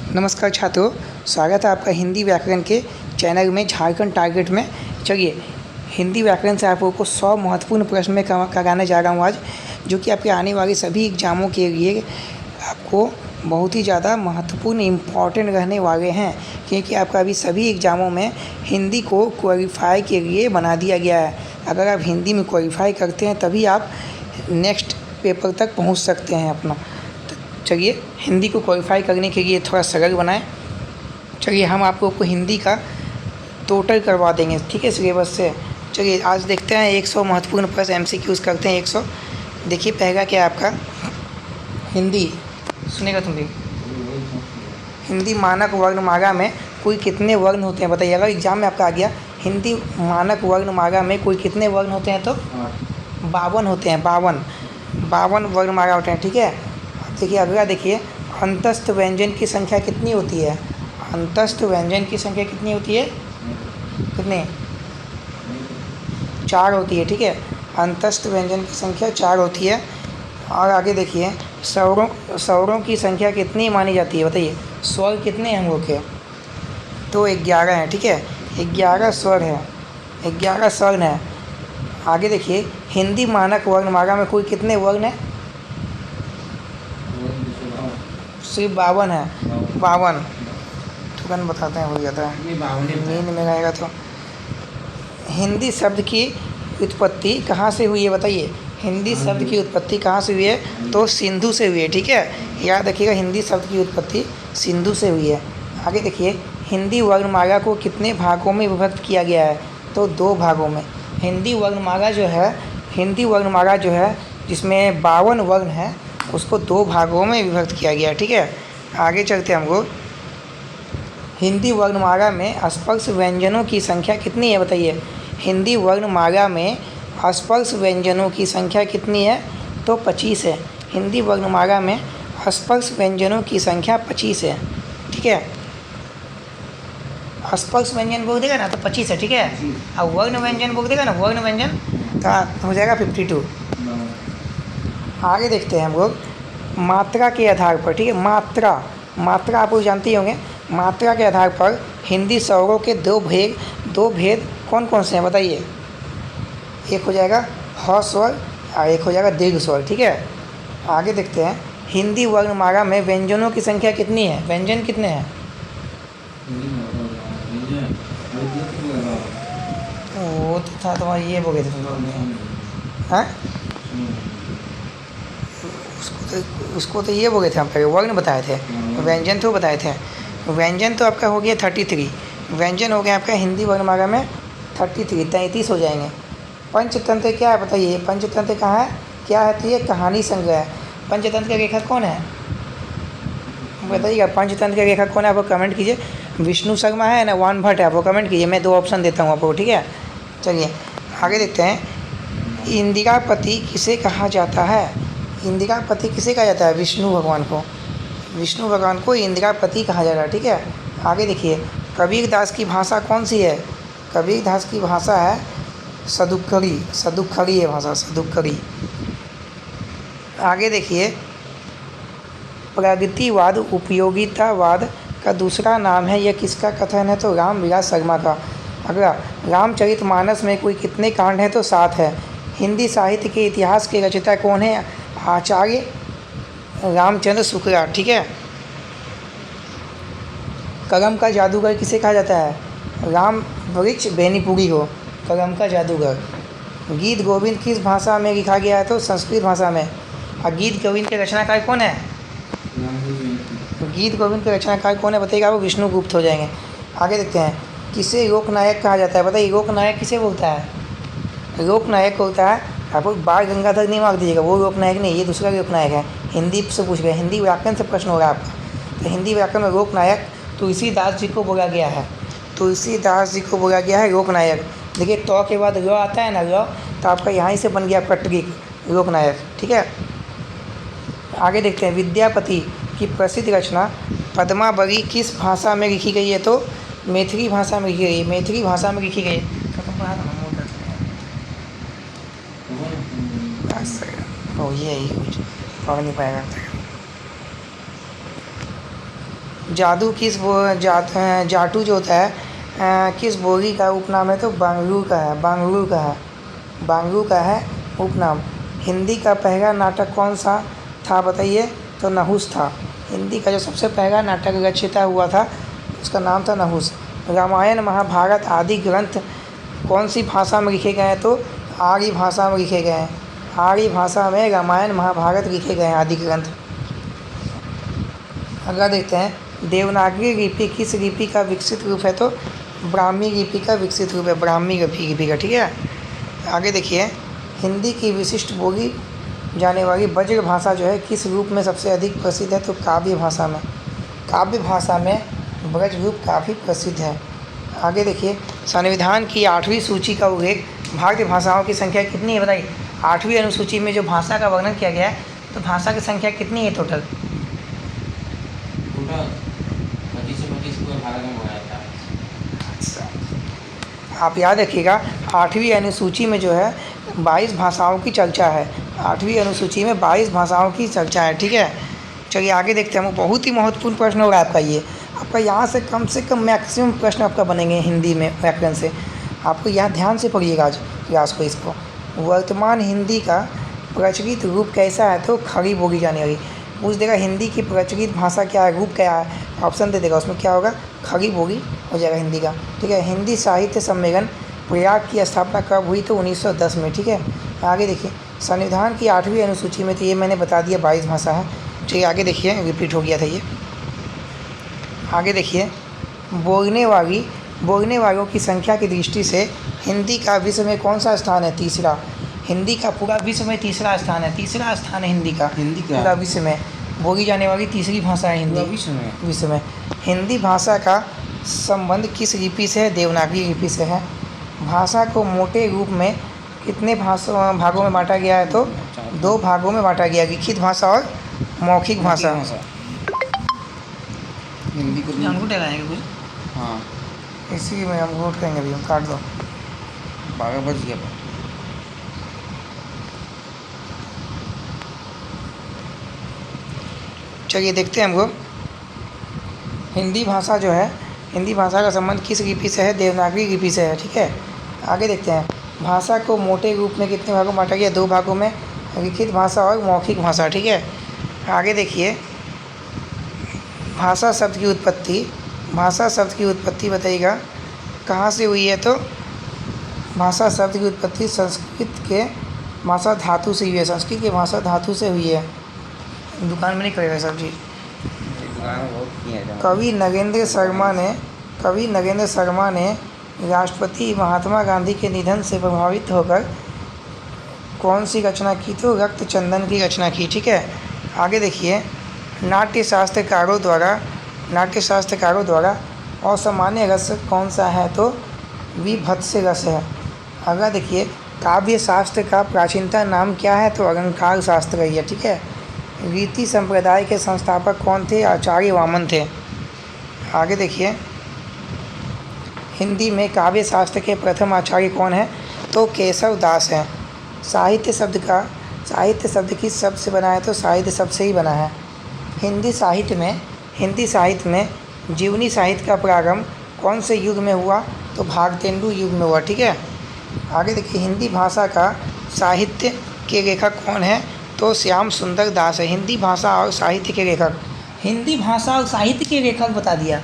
नमस्कार छात्रों, स्वागत है आपका हिंदी व्याकरण के चैनल में झारखंड टारगेट में। चलिए, हिंदी व्याकरण से आप लोगों को 100 महत्वपूर्ण प्रश्न में कराने जा रहा हूँ आज, जो कि आपके आने वाले सभी एग्ज़ामों के लिए आपको बहुत ही ज़्यादा महत्वपूर्ण इम्पॉर्टेंट रहने वाले हैं, क्योंकि आपका अभी सभी एग्ज़ामों में हिंदी को क्वालिफाई के लिए बना दिया गया है। अगर आप हिंदी में क्वालिफाई करते हैं तभी आप नेक्स्ट पेपर तक पहुँच सकते हैं अपना। चलिए, हिंदी को क्वालिफाई करने के लिए थोड़ा सरल बनाएं। चलिए, हम आप लोग को हिंदी का टोटल करवा देंगे, ठीक है, सिलेबस से। चलिए, आज देखते हैं 100 महत्वपूर्ण प्रश्न MCQs करते हैं 100। देखिए, पहला क्या है आपका, हिंदी। सुनेगा तुम भी। हिंदी मानक वर्णमाला में कुल कितने वर्ण होते हैं बताइए। अगर एग्जाम में आपका आ गया हिंदी मानक वर्णमाला में कुल कितने वर्ण होते हैं, तो 52 होते हैं। 52 वर्णमाला होते हैं, ठीक है। देखिए, अगला देखिए, अंतस्थ व्यंजन की संख्या कितनी होती है। अंतस्थ व्यंजन की संख्या कितनी होती है, कितने, 4 होती है, ठीक है। अंतस्थ व्यंजन की संख्या 4 होती है। और आगे देखिए, स्वरों की संख्या कितनी मानी जाती है बताइए। स्वर कितने हैं हम लोग के, तो 11 हैं, ठीक है। 11 स्वर है, 11 स्वर्ण है। आगे देखिए, हिंदी मानक वर्णमाला में कुल कितने वर्ण हैं, सिर्फ 52 है। 52 तुरंत बताते हैं, हो जाता है नींद में आएगा। तो हिंदी शब्द की उत्पत्ति कहाँ से हुई है बताइए। हिंदी शब्द की उत्पत्ति कहाँ से हुई है, तो सिंधु से हुई है, ठीक है। याद रखिएगा, हिंदी शब्द की उत्पत्ति सिंधु से हुई है। आगे देखिए, हिंदी वर्णमाला को कितने भागों में विभक्त किया गया है, तो 2 भागों में। हिंदी वर्णमाला जो है जिसमें 52 वर्ण हैं, उसको 2 भागों में विभक्त किया गया है, ठीक है। आगे चलते हैं हम लोग। हिंदी वर्णमाला में स्पर्श व्यंजनों की संख्या कितनी है बताइए। हिंदी वर्णमाला में स्पर्श व्यंजनों की संख्या कितनी है, तो 25 है। हिंदी वर्णमाला में स्पर्श व्यंजनों की संख्या 25 है, ठीक है। स्पर्श व्यंजन बोल देगा ना तो 25 है, ठीक है। और वर्ण व्यंजन बोल देगा ना, वर्ण व्यंजन, तो हो जाएगा 52। आगे देखते हैं हम लोग, मात्रा के आधार पर, ठीक है। मात्रा आप लोग जानते ही होंगे। मात्रा के आधार पर हिंदी स्वरों के दो भेद कौन कौन से हैं बताइए। एक हो जाएगा ह स्वर और एक हो जाएगा दीर्घ स्वर, ठीक है। आगे देखते हैं, हिंदी वर्णमाला में व्यंजनों की संख्या कितनी है, व्यंजन कितने हैं। वो तो था तुम्हारा, ये बोले थे तुम, हाँ, उसको तो ये बोले थे हम पहले, वर्ण बताए थे, व्यंजन तो बताए थे। व्यंजन तो आपका हो गया 33, व्यंजन हो गया आपका हिंदी वर्णमाला में 33 हो जाएंगे। पंचतंत्र क्या है बताइए। पंचतंत्र कहाँ है, क्या है, तो ये कहानी संग्रह है। पंचतंत्र का लेखक कौन है बताइएगा। पंचतंत्र का लेखक कौन है, आपको कमेंट कीजिए। विष्णु शर्मा है ना, वान भट्ट है, आपको कमेंट कीजिए। मैं 2 ऑप्शन देता हूँ आपको, ठीक है। चलिए, आगे देखते हैं, इंदिरापति किसे कहा जाता है। इंदिरापति किसे कहा जाता है, विष्णु भगवान को। विष्णु भगवान को इंदिरापति कहा जा रहा है, ठीक है। आगे देखिए, कबीरदास की भाषा कौन सी है। कबीरदास की भाषा है सदुक्खड़ी है भाषा, सदुक्खड़ी। आगे देखिए, प्रगतिवाद उपयोगितावाद का दूसरा नाम है, यह किसका कथन है, तो रामविलास शर्मा का। अगला, रामचरितमानस में कोई कितने कांड हैं, तो 7 है। हिंदी साहित्य के इतिहास के रचयिता कौन है, आचार्य रामचंद्र शुक्ला, ठीक है। कलम का जादूगर किसे कहा जाता है, राम वृक्ष बेनीपुरी को कलम का जादूगर। गीत गोविंद किस भाषा में लिखा गया है, तो संस्कृत भाषा में। और गीत गोविंद के रचनाकार कौन है, गीत गोविंद के रचनाकार कौन है बताइएगा, वो विष्णुगुप्त हो जाएंगे। आगे देखते हैं, किसे लोकनायक कहा जाता है बताइए। लोकनायक किसे बोलता है, लोकनायक होता है, आपको बाल गंगाधर नहीं मार दीजिएगा, वो लोकनायक नहीं, ये दूसरा लोकनायक है। हिंदी से पूछ गए, हिंदी व्याकरण से प्रश्न होगा आपका। तो हिंदी व्याकरण में लोकनायक तुलसीदास जी को बोला गया है, तुलसीदास जी को बोला गया है लोकनायक। देखिए, तो के बाद ल आता है ना, ल, तो आपका यहाँ ही से बन गया पटरी लोकनायक, ठीक है। आगे देखते हैं, विद्यापति की प्रसिद्ध रचना पद्मावली किस भाषा में लिखी गई है, तो मैथिली भाषा में लिखी गई है, मैथिली भाषा में लिखी गई है। ये ही कुछ पढ़ नहीं पाएगा। जादू किस जाटू जो होता है किस बोली का उपनाम है? तो बांगरू का है, बांगरू का है, बांगरू का है उपनाम। हिंदी का पहला नाटक कौन सा था बताइए? तो नहुस था। हिंदी का जो सबसे पहला नाटक रचयिता हुआ था उसका नाम था नहुस। रामायण महाभारत आदि ग्रंथ कौन सी भाषा में लिखे गए हैं? तो आर्य भाषा में लिखे गए हैं। आर्य भाषा में रामायण महाभारत लिखे गए हैं आदि ग्रंथ। अगला देखते हैं, देवनागरी लिपि किस लिपि का विकसित रूप है? तो ब्राह्मी लिपि का विकसित रूप है, ब्राह्मी लिपि का। ठीक है, आगे देखिए, हिंदी की विशिष्ट बोली जाने वाली ब्रज भाषा जो है किस रूप में सबसे अधिक प्रसिद्ध है? तो काव्य भाषा में। काव्य भाषा में ब्रज रूप काफ़ी प्रसिद्ध है। आगे देखिए, संविधान की 8वीं सूची का उल्लेख भारतीय भाषाओं की संख्या कितनी है बताइए? 8वीं अनुसूची में जो भाषा का वर्णन किया गया है, तो भाषा की संख्या कितनी है टोटल? 25 को भारत में बनाया था। आप याद रखिएगा, 8वीं अनुसूची में जो है 22 भाषाओं की चर्चा है। 8वीं अनुसूची में 22 भाषाओं की चर्चा है। ठीक है, चलिए आगे देखते हैं। हम बहुत ही महत्वपूर्ण प्रश्न होगा आपका ये। आपका यहाँ से कम मैक्सिमम प्रश्न आपका बनेंगे हिंदी में व्याकरण से। आपको यहाँ ध्यान से पढ़िएगा आज क्लास को। इसको वर्तमान हिंदी का प्रचलित रूप कैसा है? तो खड़ी बोली जाने वाली। पूछ देगा हिंदी की प्रचलित भाषा क्या है, रूप क्या है, ऑप्शन दे देगा, उसमें क्या होगा? खड़ी बोली हो जाएगा हिंदी का। ठीक है, हिंदी साहित्य सम्मेलन प्रयाग की स्थापना कब हुई? तो 1910 में। ठीक है, आगे देखिए, संविधान की 8वीं अनुसूची में, तो ये मैंने बता दिया 22 भाषा है। ठीक है, आगे देखिए, रिपीट हो गया था ये। आगे देखिए, बोलने वालों की संख्या की दृष्टि से हिंदी का विश्व में कौन सा स्थान है? तीसरा। हिंदी का पूरा विश्व में तीसरा स्थान है। तीसरा स्थान है हिंदी का पूरा विश्व में। बोली जाने वाली तीसरी भाषा है हिंदी विश्व में। हिंदी भाषा का संबंध किस लिपि से है? देवनागरी लिपि से है। भाषा को मोटे रूप में कितने भागों में बांटा गया है? तो 2 भागों में बांटा गया, लिखित भाषा और मौखिक भाषा। हिंदी को अंगूठे लगाएंगे कुछ? हाँ, इसी में हम नोट करेंगे अभी, हम काट दो। 12 बज गया। चलिए देखते हैं हम लोग, हिंदी भाषा जो है, हिंदी भाषा का संबंध किस लिपि से है? देवनागरी लिपि से है। ठीक है, आगे देखते हैं, भाषा को मोटे रूप में कितने भागों में बांटा गया? 2 भागों में, लिखित भाषा और मौखिक भाषा। ठीक है, आगे देखिए, भाषा शब्द की उत्पत्ति बताइएगा कहाँ से हुई है? तो भाषा शब्द की उत्पत्ति संस्कृत के भाषा धातु से हुई है। संस्कृत की भाषा धातु से हुई है। दुकान में नहीं करेगा सब चीज़। कवि नगेंद्र शर्मा ने राष्ट्रपति महात्मा गांधी के निधन से प्रभावित होकर कौन सी रचना की? तो रक्त चंदन की रचना की। ठीक है, आगे देखिए, नाट्यशास्त्रकारों द्वारा असामान्य रस कौन सा है? तो विभत्स रस है। अगला देखिए, काव्य शास्त्र का प्राचीनतम नाम क्या है? तो अलंकार शास्त्र है। ठीक है, रीति संप्रदाय के संस्थापक कौन थे? आचार्य वामन थे। आगे देखिए, हिंदी में काव्य शास्त्र के प्रथम आचार्य कौन है? तो केशव दास हैं। साहित्य शब्द किस शब्द से बना है? तो साहित्य शब्द से ही बना है। हिंदी साहित्य में जीवनी साहित्य का प्रारंभ कौन से युग में हुआ? तो भारतेंदु युग में हुआ। ठीक है, आगे देखिए, हिंदी भाषा का साहित्य के लेखक कौन है? तो श्याम सुंदर दास है। हिंदी भाषा और साहित्य के लेखक, हिंदी भाषा और साहित्य के लेखक बता दिया।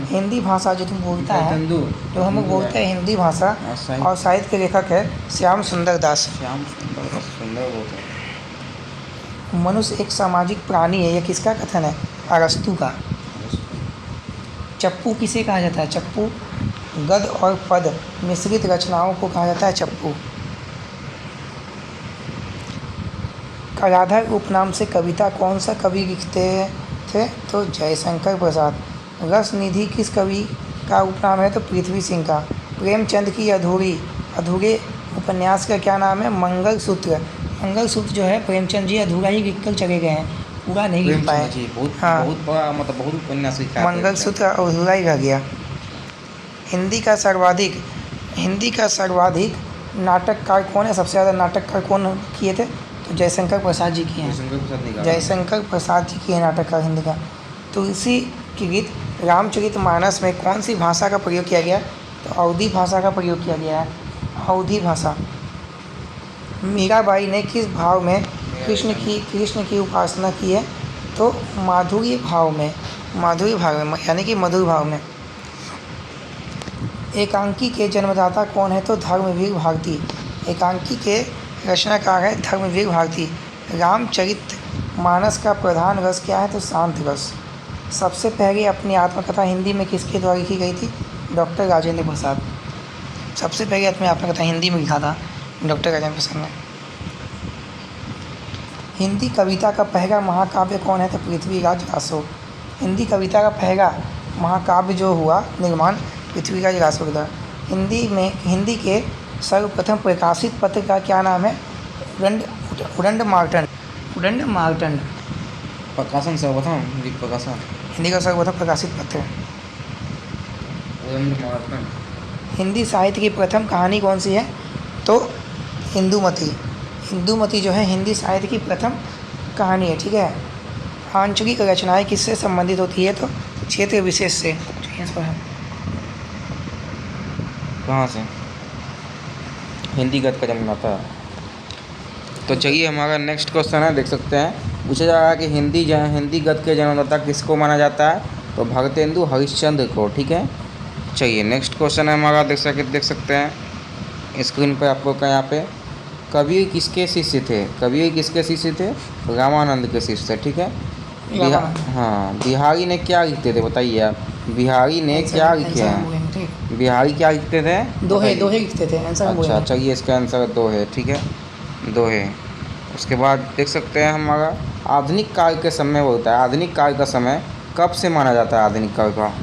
हिंदी भाषा जो तुम बोलता है, जो हम लोग बोलते हैं हिंदी भाषा और साहित्य के लेखक है श्याम सुंदर दास। मनुष्य एक सामाजिक प्राणी है, यह किसका कथन है? अरस्तु का। चप्पू किसे कहा जाता है? चप्पू गद और पद मिश्रित रचनाओं को कहा जाता है चप्पू। कलाधर उपनाम से कविता कौन सा कवि लिखते थे? तो जयशंकर प्रसाद। रस निधि किस कवि का उपनाम है? तो पृथ्वी सिंह का। प्रेमचंद की अधूरे उपन्यास का क्या नाम है? मंगलसूत्र। मंगलसूत्र जो है प्रेमचंद जी अधूरा ही लिख कर चले गए हैं, पूरा नहीं लिख पाए। हाँ, बहुत बड़ा, मतलब बहुत उपन्यास लिखा है। मंगलसूत्र अधूरा ही रह गया। हिंदी का सर्वाधिक नाटककार कौन है? सबसे ज़्यादा नाटककार कौन किए थे? तो जयशंकर प्रसाद जी किए हैं। जयशंकर प्रसाद जी किए नाटककार हिंदी का। तुलसी की गीत रामचरितमानस में कौन सी भाषा का प्रयोग किया गया? तो अवधी भाषा का प्रयोग किया गया है, अवधी भाषा। मीराबाई ने किस भाव में कृष्ण की उपासना की है? तो माधुर्य भाव में, माधुर्य भाव में यानी कि मधुर भाव में। एकांकी के जन्मदाता कौन है? तो धर्मवीर भारती। एकांकी के रचनाकार है धर्मवीर भारती। रामचरितमानस का प्रधान रस क्या है? तो शांत रस। सबसे पहले अपनी आत्मकथा हिंदी में किसके द्वारा लिखी गई थी? डॉक्टर राजेंद्र प्रसाद। सबसे पहले अपनी आत्मकथा हिंदी में लिखा था डॉक्टर राजेंद्र प्रसाद ने। हिंदी कविता का पहला महाकाव्य कौन है? तो पृथ्वीराज रासो। हिंदी कविता का पहला महाकाव्य जो हुआ निर्माण पृथ्वीराज रासो का। हिंदी के सर्वप्रथम प्रकाशित पत्र का क्या नाम है? उदंड मार्तंड। उदंड मार्तंड प्रकाशन सर्वप्रथम हिंदी प्रकाशन। हिंदी का सर्वप्रथम प्रकाशित पत्र। उदंड मार्तंड। हिंदी साहित्य की प्रथम कहानी कौन सी है? तो इंदुमती। इंदुमती जो है हिंदी साहित्य की प्रथम कहानी है, ठीक है। आंचलिक रचनाएं किससे संबंधित होती है? तो क्षेत्र विशेष से। कहाँ से? हिंदी गद्य का जन्मदाता। तो चलिए हमारा नेक्स्ट क्वेश्चन है, देख सकते हैं पूछा जा रहा है कि हिंदी गद्य के जन्मदाता किसको माना जाता है? तो भरतेंदु हरिश्चंद्र को, ठीक है। चलिए नेक्स्ट क्वेश्चन है हमारा, देख सकते हैं स्क्रीन पर आप लोग का यहाँ पे। कबीर किसके शिष्य थे? कबीर किसके शिष्य थे? रामानंद के शिष्य थे, ठीक है। हाँ, बिहारी ने क्या लिखते थे बताइए आप? बिहारी ने क्या लिखे हैं? बिहारी क्या लिखते थे? दोहे लिखते थे। अच्छा, चलिए इसका आंसर दोहे, ठीक है, दोहे। उसके बाद देख सकते हैं हमारा आधुनिक काल के समय होता है। आधुनिक काल का समय कब से माना जाता है? आधुनिक काल का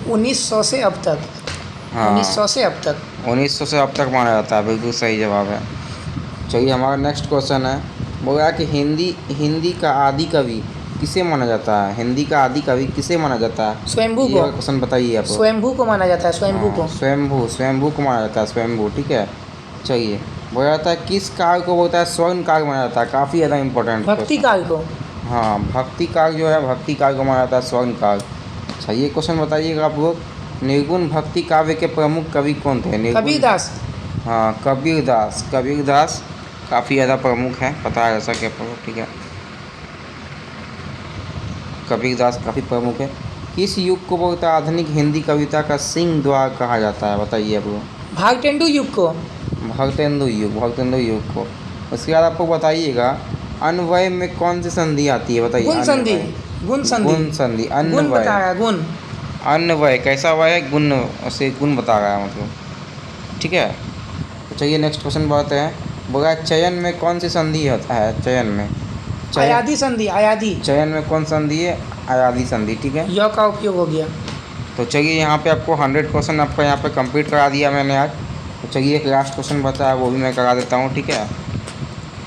1900 से अब तक। हाँ, 1900 से अब तक। 1900 से अब तक माना जाता है, बिल्कुल सही जवाब है। चलिए हमारा नेक्स्ट क्वेश्चन है, बोला कि हिंदी का आदि कवि किसे माना जाता है? हिंदी का आदि कवि किसे माना जाता है? स्वयंभू को। क्वेश्चन बताइए आप। स्वयंभू को माना जाता है, स्वयंभू को। स्वयंभू को माना जाता है, स्वयंभू, ठीक है। चलिए बोला जाता है किस काल को बोलता है? स्वर्ण काल माना जाता है। काफ़ी ज़्यादा इंपॉर्टेंट भक्ति काल को। हाँ, भक्ति काल जो है, भक्ति काल को माना जाता है स्वर्ण काल। अच्छा, ये क्वेश्चन बताइएगा आप लोग, निर्गुण भक्ति काव्य के प्रमुख कवि कौन थे? कबीरदास। हाँ, कबीरदास काफ़ी ज़्यादा प्रमुख है, पता है जैसा कि आपको, ठीक है। कबीरदास काफ़ी प्रमुख है। किस युग को बोलता है आधुनिक हिंदी कविता का सिंह द्वार कहा जाता है? बताइए आप लोग। भागतेंदु युग को। भक्तेंदु युग को। उसके बाद आपको बताइएगा अन्वय में कौन सी संधि आती है? बताइए। गुण संधि। अन्वय कैसा हुआ है? गुण से गुण बता रहा है, मतलब, ठीक है। तो चलिए नेक्स्ट क्वेश्चन बढ़ते हैं। बोला चयन में कौन सी संधि होता है? चयन में अयादी संधि। अयादी। चयन में कौन संधि है? अयादी संधि, ठीक है। य का उपयोग हो गया। तो चलिए यहाँ पे आपको 100 क्वेश्चन आपका यहाँ पे कंप्लीट करा दिया मैंने आज। तो चलिए एक लास्ट क्वेश्चन बचा है, वो भी मैं करा देता हूँ, ठीक है।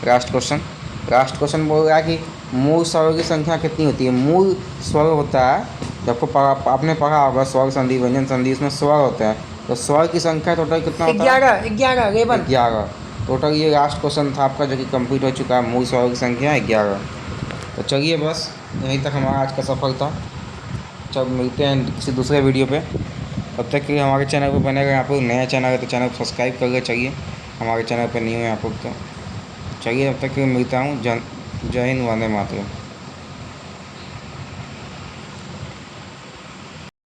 लास्ट क्वेश्चन बोल रहा है कि मूल स्वरों की संख्या कितनी होती है? मूल स्वर होता है, जब आपने पढ़ा होगा स्वर संधि, व्यंजन संधि, इसमें स्वर होते हैं। तो स्वर की संख्या टोटल कितना होता है? 11। टोटल ये लास्ट क्वेश्चन था आपका, जो कि कंप्लीट हो चुका है। मूल स्वरों की संख्या 11। तो चलिए बस यहीं तक हमारा आज का सफर था। जब मिलते हैं किसी दूसरे वीडियो पे, तब तक के लिए हमारे चैनल पर बने रहे। आप लोग नया चैनल है तो चैनल को सब्सक्राइब कर ले। चाहिए हमारे चैनल पर नहीं हुए आप लोग तो। चलिए तब तक के लिए मिलता हूँ। जय हिंद, वंदे मातरम।